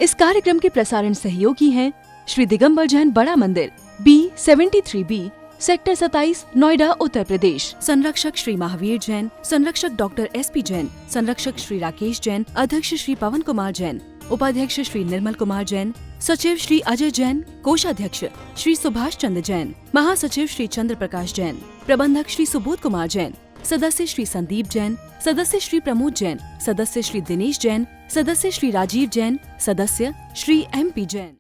इस कार्यक्रम के प्रसारण सहयोगी हैं श्री दिगंबर जैन बड़ा मंदिर, B73B, सेक्टर 27, नोएडा, उत्तर प्रदेश। संरक्षक श्री महावीर जैन, संरक्षक डॉक्टर SP जैन, संरक्षक श्री राकेश जैन, अध्यक्ष श्री पवन कुमार जैन, उपाध्यक्ष श्री निर्मल कुमार जैन, सचिव श्री अजय जैन, कोषाध्यक्ष श्री सुभाष चंद्र जैन, महासचिव श्री चंद्र प्रकाश जैन, प्रबंधक श्री सुबोध कुमार जैन, सदस्य श्री संदीप जैन, सदस्य श्री प्रमोद जैन, सदस्य श्री दिनेश जैन, सदस्य श्री राजीव जैन, सदस्य श्री MP जैन।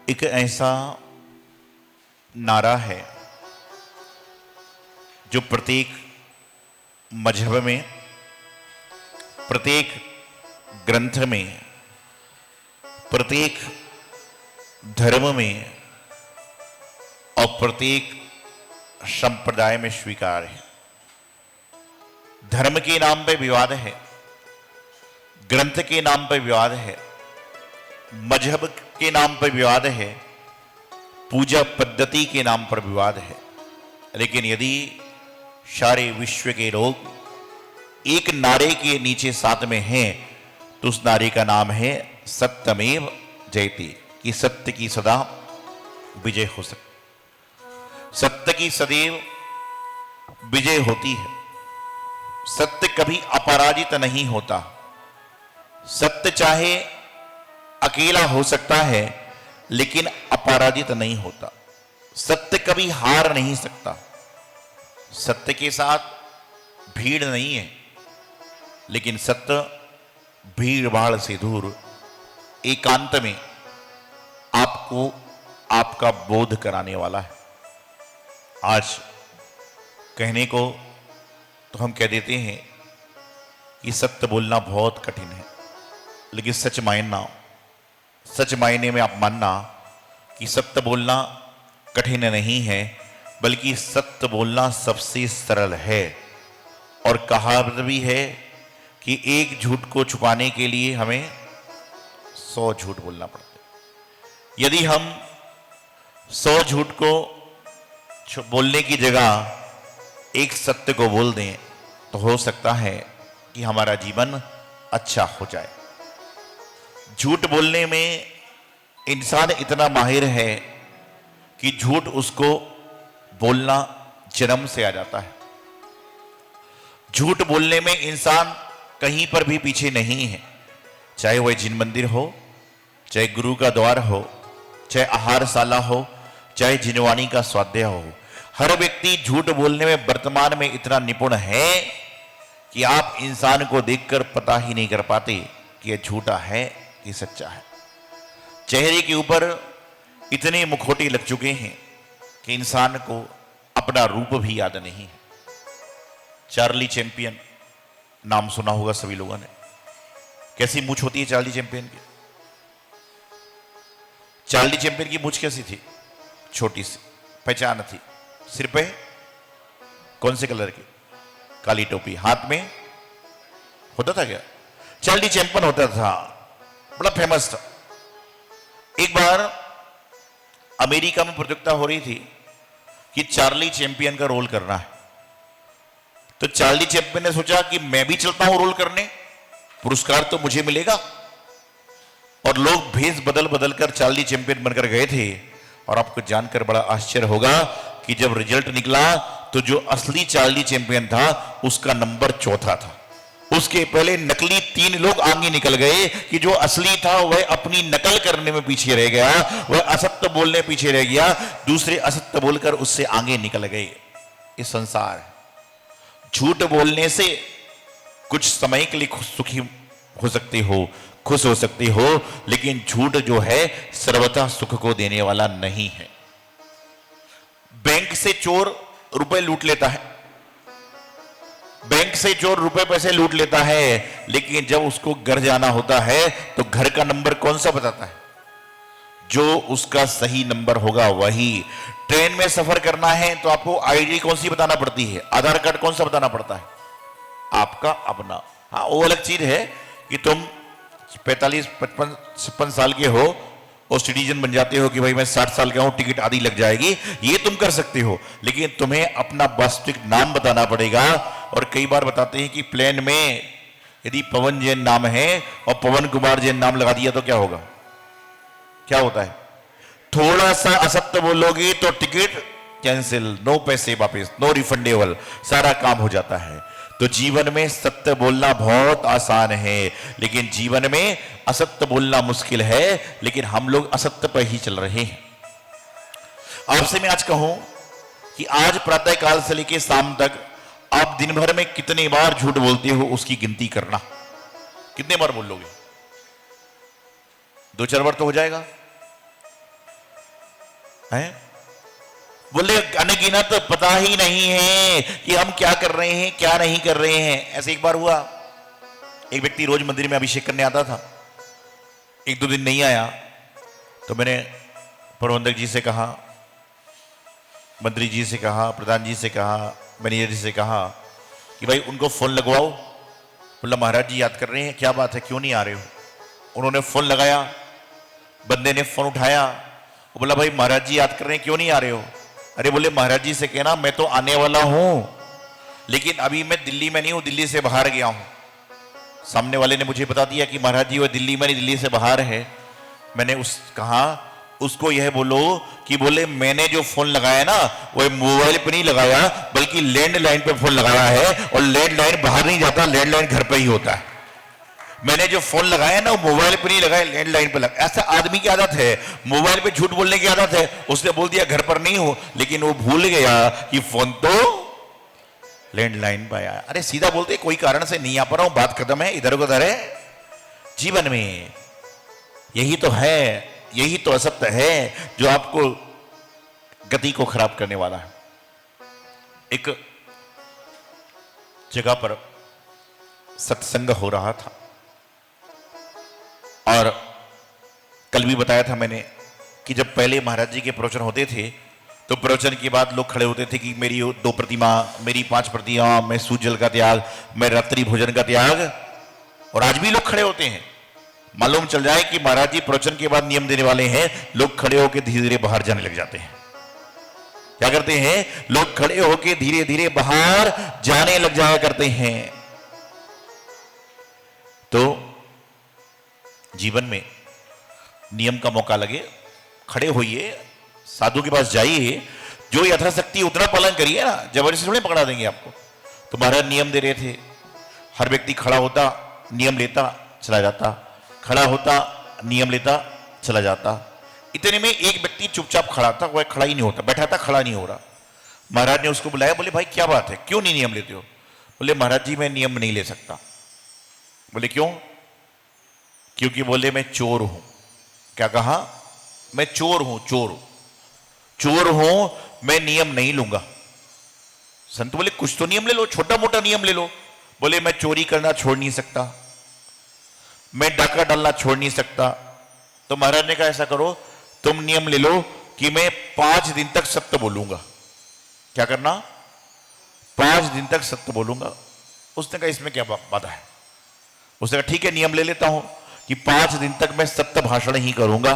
एक ऐसा नारा है जो प्रत्येक मजहब में, प्रत्येक ग्रंथ में, प्रत्येक धर्म में और प्रत्येक संप्रदाय में स्वीकार है। धर्म के नाम पे विवाद है, ग्रंथ के नाम पे विवाद है, मजहब के नाम पर विवाद है, पूजा पद्धति के नाम पर विवाद है। लेकिन यदि सारे विश्व के लोग एक नारे के नीचे साथ में हैं तो उस नारे का नाम है सत्यमेव जयते, कि सत्य की सदा विजय हो सकती, सत्य की सदैव विजय होती है। सत्य कभी अपराजित नहीं होता। सत्य चाहे अकेला हो सकता है लेकिन अपराजित नहीं होता। सत्य कभी हार नहीं सकता। सत्य के साथ भीड़ नहीं है, लेकिन सत्य भीड़ भाड़ से दूर एकांत में आपको आपका बोध कराने वाला है। आज कहने को तो हम कह देते हैं कि सत्य बोलना बहुत कठिन है, लेकिन सच मायने में आप मानना कि सत्य बोलना कठिन नहीं है, बल्कि सत्य बोलना सबसे सरल है। और कहावत भी है कि एक झूठ को छुपाने के लिए हमें 100 झूठ बोलना पड़ता है। यदि हम 100 झूठ को बोलने की जगह एक सत्य को बोल दें तो हो सकता है कि हमारा जीवन अच्छा हो जाए। झूठ बोलने में इंसान इतना माहिर है कि झूठ उसको बोलना जन्म से आ जाता है। झूठ बोलने में इंसान कहीं पर भी पीछे नहीं है, चाहे वह जिन मंदिर हो, चाहे गुरु का द्वार हो, चाहे आहारशाला हो, चाहे जिनवानी का स्वाध्याय हो। हर व्यक्ति झूठ बोलने में वर्तमान में इतना निपुण है कि आप इंसान को देखकर पता ही नहीं कर पाते कि यह झूठा है कि सच्चा है। चेहरे के ऊपर इतने मुखौटे लग चुके हैं कि इंसान को अपना रूप भी याद नहीं है। चार्ली चैंपियन नाम सुना होगा सभी लोगों ने। कैसी मूंछ होती है चार्ली चैंपियन की? चार्ली चैंपियन की मूंछ कैसी थी? छोटी सी, पहचान थी। सिर पे कौन से कलर की? काली टोपी, हाथ में होता था क्या? चार्ली चैंपियन होता था, बड़ा फेमस था। एक बार अमेरिका में प्रतियोगिता हो रही थी कि चार्ली चैंपियन का रोल करना है। तो चार्ली चैंपियन ने सोचा कि मैं भी चलता हूं रोल करने, पुरस्कार तो मुझे मिलेगा। और लोग भेष बदल बदल कर चार्ली चैंपियन बनकर गए थे। और आपको जानकर बड़ा आश्चर्य होगा कि जब रिजल्ट निकला तो जो असली चार्ली चैंपियन था उसका नंबर 4था था। उसके पहले नकली 3 लोग आगे निकल गए कि जो असली था वह अपनी नकल करने में पीछे रह गया, वह असत्य बोलने पीछे रह गया, दूसरे असत्य बोलकर उससे आगे निकल गए। ये संसार है। झूठ बोलने से कुछ समय के लिए सुखी हो सकते हो, खुश हो सकते हो, लेकिन झूठ जो है सर्वथा सुख को देने वाला नहीं है। बैंक से चोर रुपए लूट लेता है, बैंक से चोर रुपए पैसे लूट लेता है, लेकिन जब उसको घर जाना होता है तो घर का नंबर कौन सा बताता है? जो उसका सही नंबर होगा वही। ट्रेन में सफर करना है तो आपको आईडी कौन सी बताना पड़ती है? आधार कार्ड कौन सा बताना पड़ता है? आपका अपना। हाँ, वो अलग चीज है कि तुम 45, 55, 56 साल के हो और सिटीजन बन जाते हो कि भाई मैं 60 साल का हूं, टिकट आधी लग जाएगी, ये तुम कर सकते हो, लेकिन तुम्हें अपना वास्तविक नाम बताना पड़ेगा। और कई बार बताते हैं कि प्लेन में यदि पवन जैन नाम है और पवन कुमार जैन नाम लगा दिया तो क्या होगा? क्या होता है? थोड़ा सा असत्य बोलोगे तो टिकट कैंसिल, नो पैसे वापस, नो रिफंडेबल, सारा काम हो जाता है। तो जीवन में सत्य बोलना बहुत आसान है, लेकिन जीवन में असत्य बोलना मुश्किल है, लेकिन हम लोग असत्य पर ही चल रहे हैं। आपसे मैं आज कहूं कि आज प्रातः काल से लेकर शाम तक आप दिन भर में कितने बार झूठ बोलते हो उसकी गिनती करना। कितने बार बोल लोगे? 2-4 बार तो हो जाएगा है? बोले अनगिनत तो पता ही नहीं है कि हम क्या कर रहे हैं क्या नहीं कर रहे हैं। ऐसे एक बार हुआ, एक व्यक्ति रोज मंदिर में अभिषेक करने आता था, 1-2 दिन नहीं आया तो मैंने प्रबंधक जी से कहा, मंत्री जी से कहा, प्रधान जी से कहा, मैनेजर जी से कहा कि भाई उनको फोन लगवाओ। बोला महाराज जी याद कर रहे हैं, क्या बात है, क्यों नहीं आ रहे हो? उन्होंने फोन लगाया, बंदे ने फोन उठाया, वो बोला भाई महाराज जी याद कर रहे हैं, क्यों नहीं आ रहे हो? अरे बोले महाराज जी से कहना मैं तो आने वाला हूं, लेकिन अभी मैं दिल्ली में नहीं हूं, दिल्ली से बाहर गया हूं। सामने वाले ने मुझे बता दिया कि महाराज जी वो दिल्ली में नहीं, दिल्ली से बाहर है। मैंने कहा उसको यह बोलो कि बोले मैंने जो फोन लगाया ना वो मोबाइल पे नहीं लगाया बल्कि लैंडलाइन पे फोन लगाया है, और लैंडलाइन बाहर नहीं जाता, लैंडलाइन घर पे ही होता है। मैंने जो फोन लगाया ना वो मोबाइल पे नहीं लगाया, लैंडलाइन पे लगा। ऐसा आदमी की आदत है, मोबाइल पे झूठ बोलने की आदत है। उसने बोल दिया घर पर नहीं हो, लेकिन वो भूल गया कि फोन तो लैंडलाइन पर आया। अरे सीधा बोलते कोई कारण से नहीं आ पा रहा हूं, बात खत्म है, इधर उधर है। जीवन में यही तो है, यही तो असत्य है जो आपको गति को खराब करने वाला है। एक जगह पर सत्संग हो रहा था और कल भी बताया था मैंने कि जब पहले महाराज जी के प्रवचन होते थे तो प्रवचन के बाद लोग खड़े होते थे कि मेरी 2 प्रतिमा, मेरी 5 प्रतिमा, मैं सूर्य जल का त्याग, मैं रात्रि भोजन का त्याग। और आज भी लोग खड़े होते हैं। मालूम चल जाए कि महाराज जी प्रवचन के बाद नियम देने वाले हैं, लोग खड़े होकर धीरे धीरे बाहर जाने लग जाते हैं। क्या करते हैं? लोग खड़े होकर धीरे धीरे बाहर जाने लग जाया करते हैं। तो जीवन में नियम का मौका लगे, खड़े होइए, साधु के पास जाइए, जो यथाशक्ति उतना पालन करिए ना, जबरदस्ती थोड़ी पकड़ा देंगे आपको। तो महाराज नियम दे रहे थे, हर व्यक्ति खड़ा होता, नियम लेता, चला जाता, खड़ा होता, नियम लेता, चला जाता। इतने में एक व्यक्ति चुपचाप खड़ा था, वह खड़ा ही नहीं होता, बैठा था, खड़ा नहीं हो रहा। महाराज ने उसको बुलाया, बोले भाई क्या बात है, क्यों नहीं नियम लेते हो? बोले महाराज जी मैं नियम नहीं ले सकता। बोले क्यों? क्योंकि बोले मैं चोर हूं। क्या कहा? मैं चोर हूं, चोर हूं, मैं नियम नहीं लूंगा। संत बोले कुछ तो नियम ले लो, छोटा मोटा नियम ले लो। बोले मैं चोरी करना छोड़ नहीं सकता, मैं डाका डालना छोड़ नहीं सकता। तो महाराज ने कहा ऐसा करो, तुम नियम ले लो कि मैं 5 दिन तक सत्य बोलूंगा। क्या करना? 5 दिन तक सत्य बोलूंगा। उसने कहा इसमें क्या बाधा है? उसने कहा ठीक है नियम ले लेता हूं कि 5 दिन तक मैं सत्य भाषण ही करूंगा।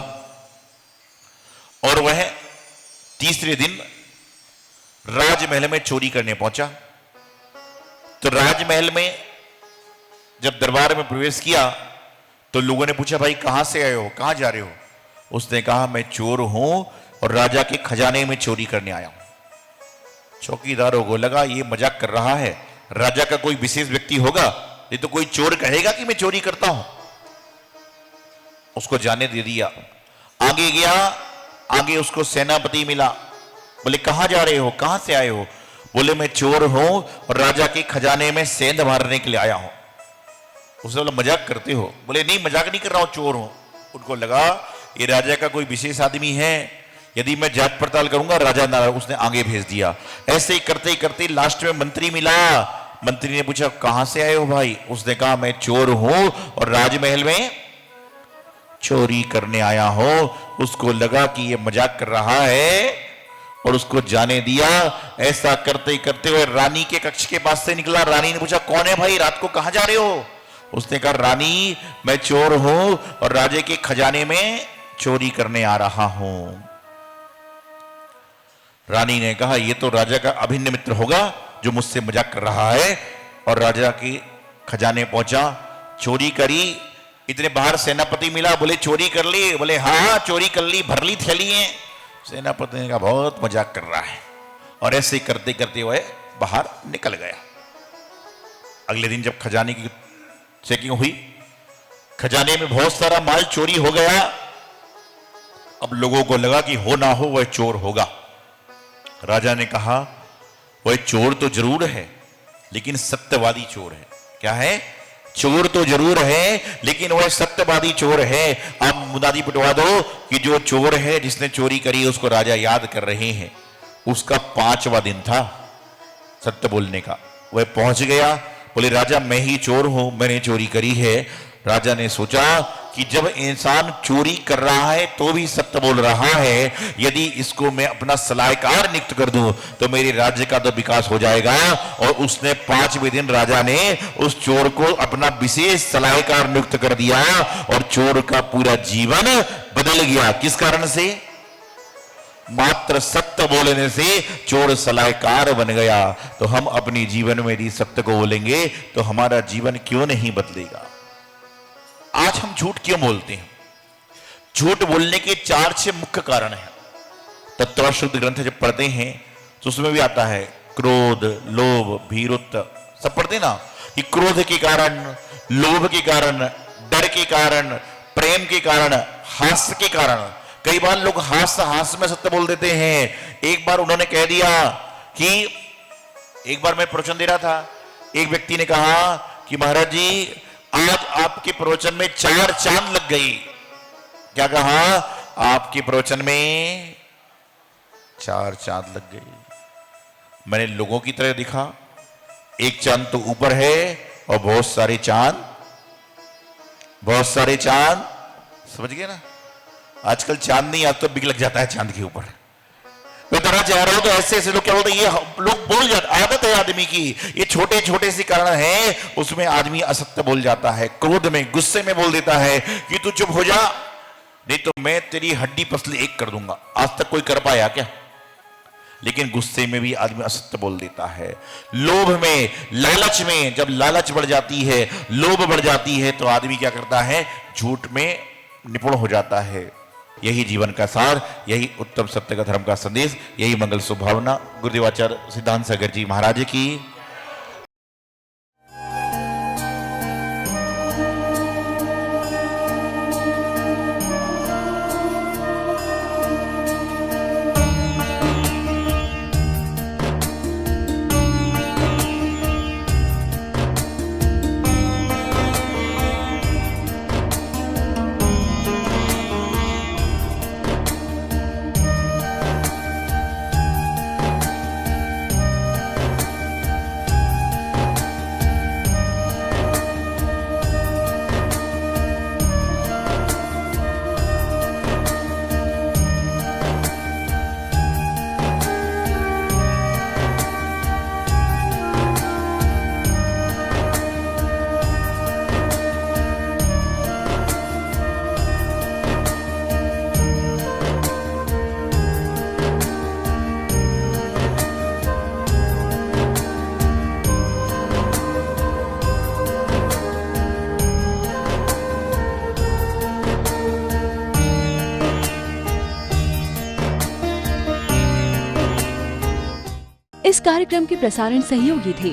और वह तीसरे दिन राजमहल में चोरी करने पहुंचा। तो राजमहल में जब दरबार में प्रवेश किया तो लोगों ने पूछा भाई कहां से आए हो, कहां जा रहे हो? उसने कहा मैं चोर हूं और राजा के खजाने में चोरी करने आया हूं। चौकीदारों को लगा ये मजाक कर रहा है, राजा का कोई विशेष व्यक्ति होगा, ये तो कोई चोर कहेगा कि मैं चोरी करता हूं। उसको जाने दे दिया। आगे गया, आगे उसको सेनापति मिला। बोले कहां जा रहे हो, कहां से आए हो? बोले मैं चोर हूं और राजा के खजाने में सेंध मारने के लिए आया हूं। उसने बोला मजाक करते हो? बोले नहीं मजाक नहीं कर रहा हूं, चोर हूं। उनको लगा ये राजा का कोई विशेष आदमी है, यदि मैं जांच पड़ताल करूंगा राजा नाराज। उसने आगे भेज दिया। ऐसे ही करते करते लास्ट में मंत्री मिला। मंत्री ने पूछा कहां से आए हो भाई? उसने कहा मैं चोर हूं और राजमहल में चोरी करने आया हूं। उसको लगा कि ये मजाक कर रहा है और उसको जाने दिया। ऐसा करते करते हुए रानी के कक्ष के पास से निकला। रानी ने पूछा कौन है भाई, रात को कहां जा रहे हो? उसने कहा रानी मैं चोर हूं और राजे के खजाने में चोरी करने आ रहा हूं। रानी ने कहा यह तो राजा का अभिन्न मित्र होगा जो मुझसे मजाक कर रहा है। और राजा के खजाने पहुंचा, चोरी करी। इतने बाहर सेनापति मिला। बोले चोरी कर ली? बोले हाँ चोरी कर ली, भर ली थैली है। सेनापति ने कहा बहुत मजाक कर रहा है। और ऐसे करते करते वह बाहर निकल गया। अगले दिन जब खजाने की चेकिंग हुई, खजाने में बहुत सारा माल चोरी हो गया। अब लोगों को लगा कि हो ना हो वह चोर होगा। राजा ने कहा वह चोर तो जरूर है लेकिन सत्यवादी चोर है। क्या है? चोर तो जरूर है लेकिन वह सत्यवादी चोर है। आप मुनादी पिटवा दो कि जो चोर है जिसने चोरी करी उसको राजा याद कर रहे हैं। उसका 5वां दिन था सत्य बोलने का। वह पहुंच गया। बोले राजा मैं ही चोर हूं, मैंने चोरी करी है। राजा ने सोचा कि जब इंसान चोरी कर रहा है तो भी सत्य बोल रहा है, यदि इसको मैं अपना सलाहकार नियुक्त कर दूं तो मेरे राज्य का तो विकास हो जाएगा। और उसने 5वें दिन राजा ने उस चोर को अपना विशेष सलाहकार नियुक्त कर दिया और चोर का पूरा जीवन बदल गया। किस कारण से? मात्र सत्य बोलने से चोर सलाहकार बन गया। तो हम अपने जीवन में यदि सत्य को बोलेंगे तो हमारा जीवन क्यों नहीं बदलेगा? आज हम झूठ क्यों बोलते हैं? झूठ बोलने के 4-6 मुख्य कारण हैं। तत्वशुद्ध ग्रंथ जब पढ़ते हैं तो उसमें भी आता है क्रोध, लोभ, भीरुत्व, सब पढ़ते ना कि क्रोध के कारण, लोभ के कारण, डर के कारण, प्रेम के कारण, हास्य के कारण। कई बार लोग हास्य में सत्य बोल देते हैं। एक बार उन्होंने कह दिया कि एक बार मैं प्रवचन दे रहा था, एक व्यक्ति ने कहा कि महाराज जी आज आपके प्रवचन में 4 चांद लग गई। क्या कहा? आपके प्रवचन में 4 चांद लग गई। मैंने लोगों की तरह दिखा, एक चांद तो ऊपर है और बहुत सारे चांद, समझ गए ना? आजकल चांद नहीं, आज तो बिग लग जाता है चांद के ऊपर। मैं तरह चाह रहा हूं तो ऐसे ऐसे लोग क्या बोलते हैं, ये लोग बोल जाते, आदत है आदमी की, ये छोटे छोटे से कारण है उसमें आदमी असत्य बोल जाता है, क्रोध में गुस्से में बोल देता है कि तू चुप हो जा, नहीं तो मैं तेरी हड्डी पसली एक कर दूंगा। आज तक कोई कर पाया क्या? लेकिन गुस्से में भी आदमी असत्य बोल देता है। लोभ में, लालच में, जब लालच बढ़ जाती है, लोभ बढ़ जाती है, तो आदमी क्या करता है? झूठ में निपुण हो जाता है। यही जीवन का सार, यही उत्तम सत्य का धर्म का संदेश, यही मंगल स्वभावना। गुरुदेवाचार्य सिद्धांत सागर जी महाराज की। इस कार्यक्रम के प्रसारण सहयोगी थे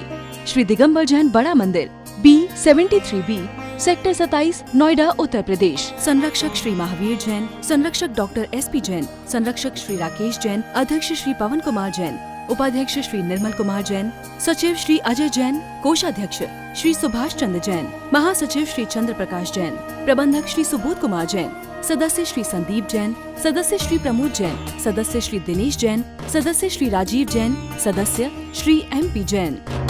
श्री दिगंबर जैन बड़ा मंदिर, B73B, सेक्टर 27, नोएडा, उत्तर प्रदेश। संरक्षक श्री महावीर जैन, संरक्षक डॉक्टर SP जैन, संरक्षक श्री राकेश जैन, अध्यक्ष श्री पवन कुमार जैन, उपाध्यक्ष श्री निर्मल कुमार जैन, सचिव श्री अजय जैन, कोषाध्यक्ष श्री सुभाष चंद्र जैन, महासचिव श्री चंद्र प्रकाश जैन, प्रबंधक श्री सुबोध कुमार जैन, सदस्य श्री संदीप जैन, सदस्य श्री प्रमोद जैन, सदस्य श्री दिनेश जैन, सदस्य श्री राजीव जैन, सदस्य श्री MP जैन।